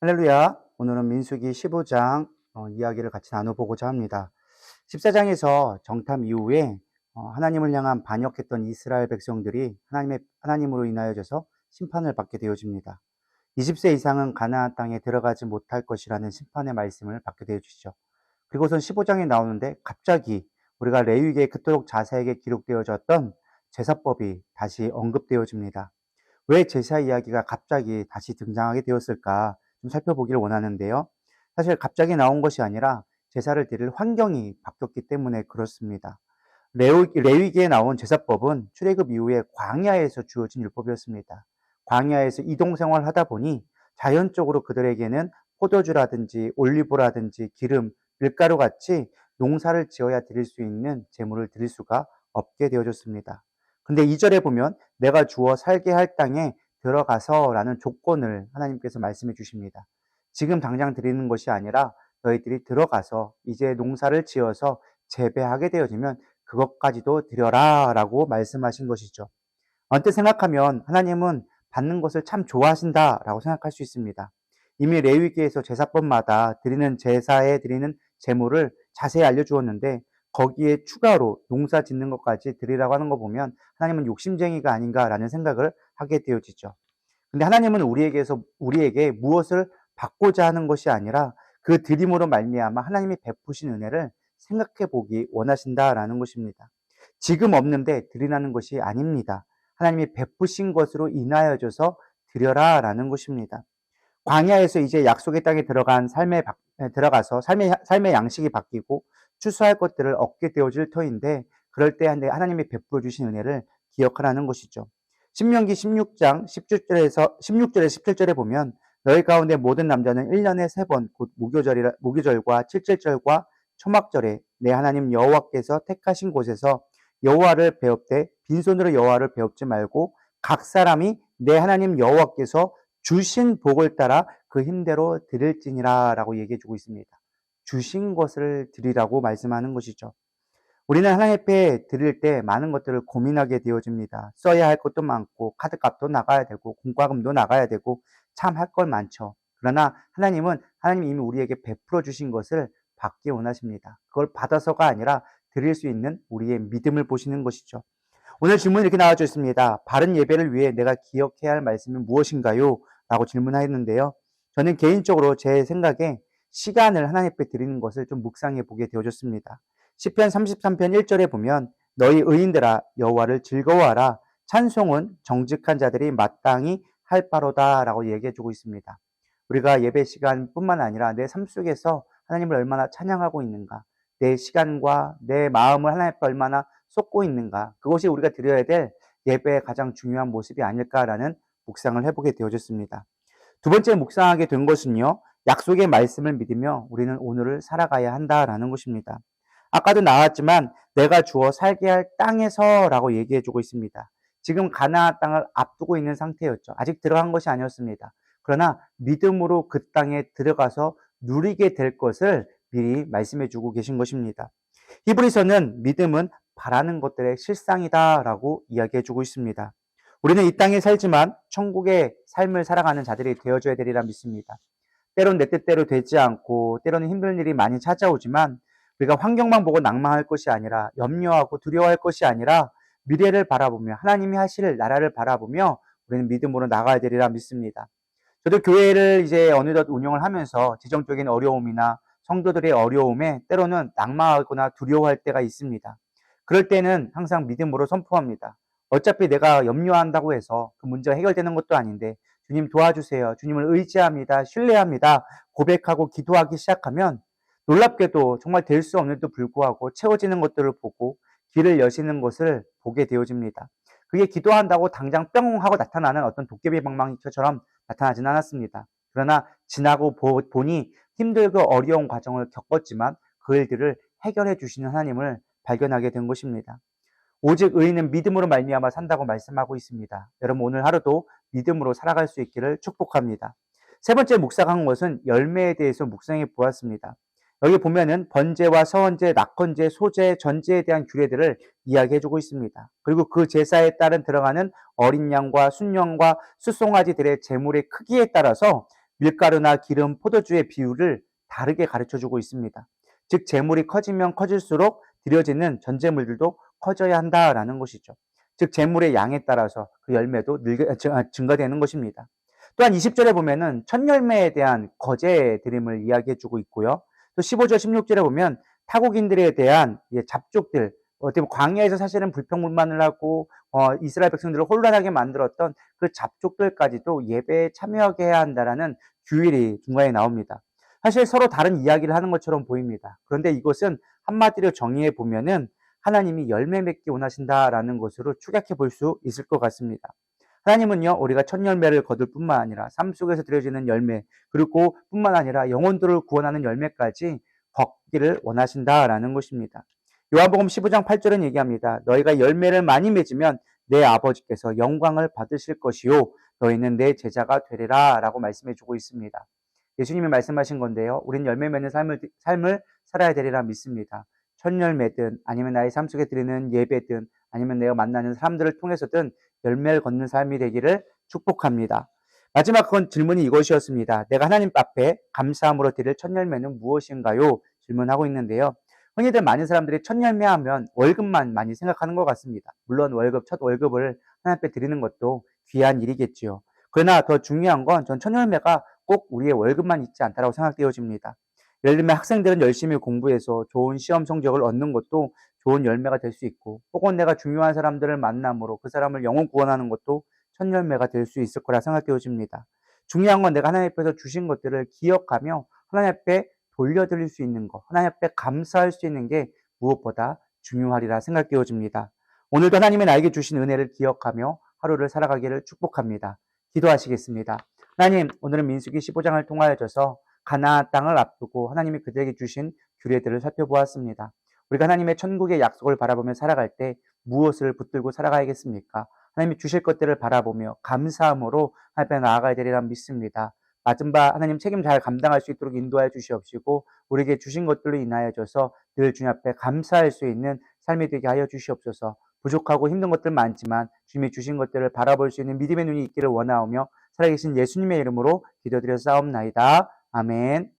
할렐루야. 오늘은 민수기 15장 이야기를 같이 나눠보고자 합니다. 14장에서 정탐 이후에 하나님을 향한 반역했던 이스라엘 백성들이 하나님으로 인하여져서 심판을 받게 되어집니다. 20세 이상은 가나안 땅에 들어가지 못할 것이라는 심판의 말씀을 받게 되어지죠. 그리고선 15장에 나오는데 갑자기 우리가 레위기에 그토록 자세하게 기록되어졌던 제사법이 다시 언급되어집니다. 왜 제사 이야기가 갑자기 다시 등장하게 되었을까 좀 살펴보기를 원하는데요. 사실 갑자기 나온 것이 아니라 제사를 드릴 환경이 바뀌었기 때문에 그렇습니다. 레위기에 나온 제사법은 출애굽 이후에 광야에서 주어진 율법이었습니다. 광야에서 이동 생활을 하다 보니 자연적으로 그들에게는 포도주라든지 올리브라든지 기름, 밀가루 같이 농사를 지어야 드릴 수 있는 제물을 드릴 수가 없게 되어졌습니다. 근데 2절에 보면 내가 주어 살게 할 땅에 들어가서 라는 조건을 하나님께서 말씀해 주십니다. 지금 당장 드리는 것이 아니라 너희들이 들어가서 이제 농사를 지어서 재배하게 되어지면 그것까지도 드려라 라고 말씀하신 것이죠. 언뜻 생각하면 하나님은 받는 것을 참 좋아하신다 라고 생각할 수 있습니다. 이미 레위기에서 제사법마다 드리는 제사에 드리는 제물을 자세히 알려주었는데 거기에 추가로 농사 짓는 것까지 드리라고 하는 거 보면 하나님은 욕심쟁이가 아닌가라는 생각을 하게 되어지죠. 근데 하나님은 우리에게 무엇을 받고자 하는 것이 아니라 그 드림으로 말미암아 하나님이 베푸신 은혜를 생각해 보기 원하신다라는 것입니다. 지금 없는데 드리라는 것이 아닙니다. 하나님이 베푸신 것으로 인하여져서 드려라라는 것입니다. 광야에서 이제 약속의 땅에 들어가서 삶의 양식이 바뀌고 추수할 것들을 얻게 되어질 터인데 그럴 때 하나님이 베풀어 주신 은혜를 기억하라는 것이죠. 신명기 16장 16절에서 17절에 보면 너희 가운데 모든 남자는 1년에 3번 곧 무교절과 칠칠절과 초막절에 내 하나님 여호와께서 택하신 곳에서 여호와를 배웁되 빈손으로 여호와를 배웁지 말고 각 사람이 내 하나님 여호와께서 주신 복을 따라 그 힘대로 드릴지니라 라고 얘기해 주고 있습니다. 주신 것을 드리라고 말씀하는 것이죠. 우리는 하나님 앞에 드릴 때 많은 것들을 고민하게 되어집니다. 써야 할 것도 많고 카드값도 나가야 되고 공과금도 나가야 되고 참 할 걸 많죠. 그러나 하나님은 이미 우리에게 베풀어 주신 것을 받기 원하십니다. 그걸 받아서가 아니라 드릴 수 있는 우리의 믿음을 보시는 것이죠. 오늘 질문이 이렇게 나와져 있습니다. 바른 예배를 위해 내가 기억해야 할 말씀은 무엇인가요? 라고 질문하였는데요. 저는 개인적으로 제 생각에 시간을 하나님 앞에 드리는 것을 좀 묵상해 보게 되어졌습니다. 시편 33편 1절에 보면 너희 의인들아 여호와를 즐거워하라 찬송은 정직한 자들이 마땅히 할 바로다 라고 얘기해 주고 있습니다. 우리가 예배 시간뿐만 아니라 내 삶 속에서 하나님을 얼마나 찬양하고 있는가, 내 시간과 내 마음을 하나님 앞에 얼마나 쏟고 있는가, 그것이 우리가 드려야 될 예배의 가장 중요한 모습이 아닐까라는 묵상을 해보게 되어졌습니다. 두 번째 묵상하게 된 것은요, 약속의 말씀을 믿으며 우리는 오늘을 살아가야 한다라는 것입니다. 아까도 나왔지만 내가 주어 살게 할 땅에서라고 얘기해주고 있습니다. 지금 가나안 땅을 앞두고 있는 상태였죠. 아직 들어간 것이 아니었습니다. 그러나 믿음으로 그 땅에 들어가서 누리게 될 것을 미리 말씀해주고 계신 것입니다. 히브리서는 믿음은 바라는 것들의 실상이다라고 이야기해주고 있습니다. 우리는 이 땅에 살지만 천국의 삶을 살아가는 자들이 되어줘야 되리라 믿습니다. 때론 내 뜻대로 되지 않고 때로는 힘든 일이 많이 찾아오지만 우리가 환경만 보고 낭망할 것이 아니라 염려하고 두려워할 것이 아니라 미래를 바라보며 하나님이 하실 나라를 바라보며 우리는 믿음으로 나가야 되리라 믿습니다. 저도 교회를 이제 어느덧 운영을 하면서 재정적인 어려움이나 성도들의 어려움에 때로는 낭망하거나 두려워할 때가 있습니다. 그럴 때는 항상 믿음으로 선포합니다. 어차피 내가 염려한다고 해서 그 문제가 해결되는 것도 아닌데 주님 도와주세요. 주님을 의지합니다. 신뢰합니다. 고백하고 기도하기 시작하면 놀랍게도 정말 될 수 없는데도 불구하고 채워지는 것들을 보고 길을 여시는 것을 보게 되어집니다. 그게 기도한다고 당장 뿅 하고 나타나는 어떤 도깨비 방망이처럼 나타나진 않았습니다. 그러나 지나고 보니 힘들고 어려운 과정을 겪었지만 그 일들을 해결해 주시는 하나님을 발견하게 된 것입니다. 오직 의인은 믿음으로 말미암아 산다고 말씀하고 있습니다. 여러분 오늘 하루도 믿음으로 살아갈 수 있기를 축복합니다. 세 번째 묵상한 것은 열매에 대해서 묵상해 보았습니다. 여기 보면은 번제와 서원제, 낙헌제, 소제, 전제에 대한 규례들을 이야기해주고 있습니다. 그리고 그 제사에 따른 들어가는 어린 양과 순양과 숫송아지들의 제물의 크기에 따라서 밀가루나 기름, 포도주의 비율을 다르게 가르쳐주고 있습니다. 즉 재물이 커지면 커질수록 들여지는 전제물들도 커져야 한다라는 것이죠. 즉 재물의 양에 따라서 그 열매도 증가되는 것입니다. 또한 20절에 보면은 첫 열매에 대한 거제 드림을 이야기해주고 있고요. 또 15절, 16절에 보면 타국인들에 대한 잡족들, 어떻게 보면 광야에서 사실은 불평불만을 하고 이스라엘 백성들을 혼란하게 만들었던 그 잡족들까지도 예배에 참여하게 해야 한다라는 규율이 중간에 나옵니다. 사실 서로 다른 이야기를 하는 것처럼 보입니다. 그런데 이것은 한마디로 정의해 보면은 하나님이 열매 맺기 원하신다라는 것으로 축약해 볼 수 있을 것 같습니다. 하나님은요, 우리가 첫 열매를 거둘 뿐만 아니라 삶 속에서 드려지는 열매, 그리고 뿐만 아니라 영혼들을 구원하는 열매까지 걷기를 원하신다라는 것입니다. 요한복음 15장 8절은 얘기합니다. 너희가 열매를 많이 맺으면 내 아버지께서 영광을 받으실 것이요 너희는 내 제자가 되리라 라고 말씀해 주고 있습니다. 예수님이 말씀하신 건데요. 우린 열매 맺는 삶을 살아야 되리라 믿습니다. 첫 열매든 아니면 나의 삶 속에 드리는 예배든 아니면 내가 만나는 사람들을 통해서든 열매를 걷는 삶이 되기를 축복합니다. 마지막 질문이 이것이었습니다. 내가 하나님 앞에 감사함으로 드릴 첫 열매는 무엇인가요? 질문하고 있는데요. 흔히들 많은 사람들이 첫 열매 하면 월급만 많이 생각하는 것 같습니다. 물론 첫 월급을 하나님 앞에 드리는 것도 귀한 일이겠지요. 그러나 더 중요한 건 전 첫 열매가 꼭 우리의 월급만 있지 않다고 생각되어집니다. 예를 들면 학생들은 열심히 공부해서 좋은 시험 성적을 얻는 것도 좋은 열매가 될 수 있고, 혹은 내가 중요한 사람들을 만남으로 그 사람을 영혼 구원하는 것도 첫 열매가 될 수 있을 거라 생각되어집니다. 중요한 건 내가 하나님 앞에서 주신 것들을 기억하며 하나님 앞에 돌려드릴 수 있는 것, 하나님 앞에 감사할 수 있는 게 무엇보다 중요하리라 생각되어집니다. 오늘도 하나님의 나에게 주신 은혜를 기억하며 하루를 살아가기를 축복합니다. 기도하시겠습니다. 하나님, 오늘은 민수기 15장을 통하여져서 가나안 땅을 앞두고 하나님이 그들에게 주신 규례들을 살펴보았습니다. 우리가 하나님의 천국의 약속을 바라보며 살아갈 때 무엇을 붙들고 살아가야겠습니까? 하나님이 주실 것들을 바라보며 감사함으로 하나님 앞에 나아가야 되리라 믿습니다. 맞은 바 하나님 책임 잘 감당할 수 있도록 인도하여 주시옵시고 우리에게 주신 것들로 인하여져서 늘 주님 앞에 감사할 수 있는 삶이 되게 하여 주시옵소서. 부족하고 힘든 것들 많지만 주님이 주신 것들을 바라볼 수 있는 믿음의 눈이 있기를 원하오며 살아계신 예수님의 이름으로 기도드려 싸움나이다. 아멘.